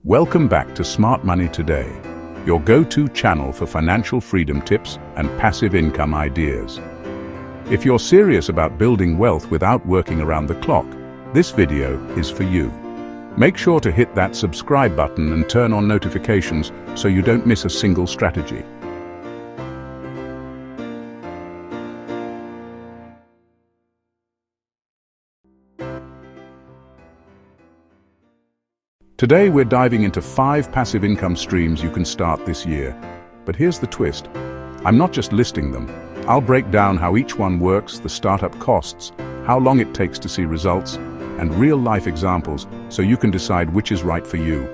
Welcome back to Smart Money Today, your go-to channel for financial freedom tips and passive income ideas. If you're serious about building wealth without working around the clock, this video is for you. Make sure to hit that subscribe button and turn on notifications so you don't miss a single strategy. Today we're diving into 5 passive income streams you can start this year. But here's the twist. I'm not just listing them. I'll break down how each one works, the startup costs, how long it takes to see results, and real-life examples so you can decide which is right for you.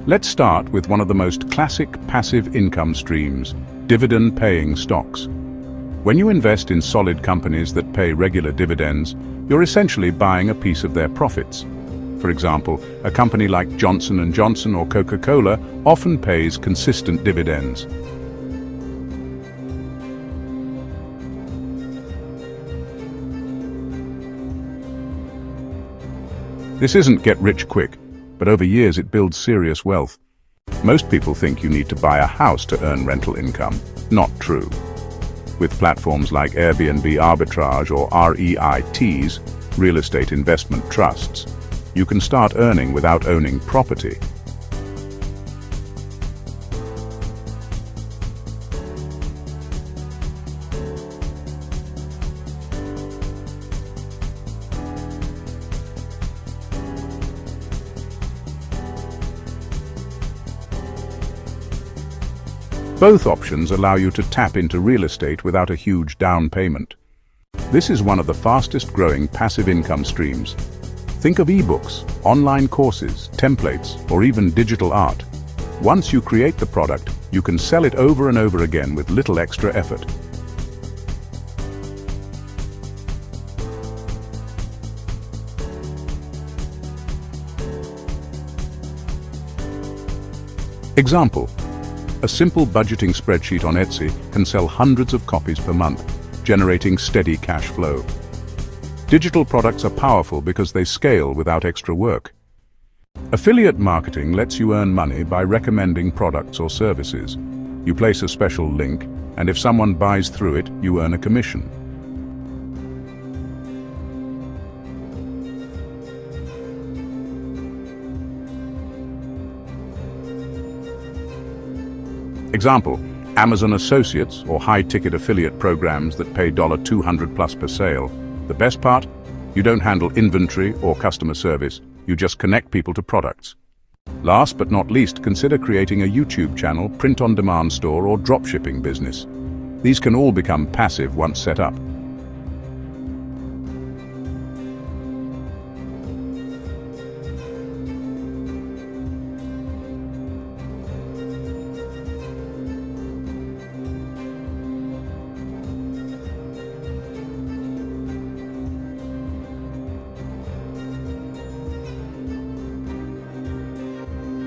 Let's start with one of the most classic passive income streams, dividend-paying stocks. When you invest in solid companies that pay regular dividends, you're essentially buying a piece of their profits. For example, a company like Johnson & Johnson or Coca-Cola often pays consistent dividends. This isn't get rich quick, but over years it builds serious wealth. Most people think you need to buy a house to earn rental income. Not true. With platforms like Airbnb Arbitrage or REITs, real estate investment trusts, you can start earning without owning property. Both options allow you to tap into real estate without a huge down payment. This is one of the fastest growing passive income streams. Think of ebooks, online courses, templates, or even digital art. Once you create the product, you can sell it over and over again with little extra effort. Example: a simple budgeting spreadsheet on Etsy can sell hundreds of copies per month, generating steady cash flow. Digital products are powerful because they scale without extra work. Affiliate marketing lets you earn money by recommending products or services. You place a special link, and if someone buys through it, you earn a commission. Example: Amazon Associates or high-ticket affiliate programs that pay $200 plus per sale. The best part? You don't handle inventory or customer service, you just connect people to products. Last but not least, consider creating a YouTube channel, print-on-demand store, or dropshipping business. These can all become passive once set up.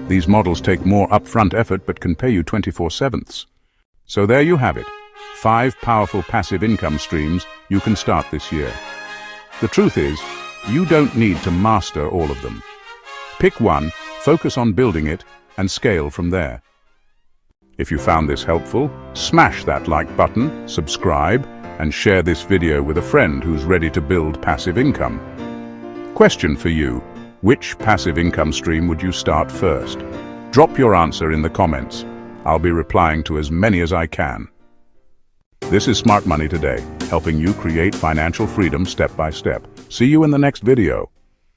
These models take more upfront effort but can pay you 24/7. So there you have it, 5 powerful passive income streams you can start this year. The truth is, you don't need to master all of them. Pick one, focus on building it, and scale from there. If you found this helpful, smash that like button, subscribe, and share this video with a friend who's ready to build passive income. Question for you: which passive income stream would you start first? Drop your answer in the comments. I'll be replying to as many as I can. This is Smart Money Today, helping you create financial freedom step by step. See you in the next video.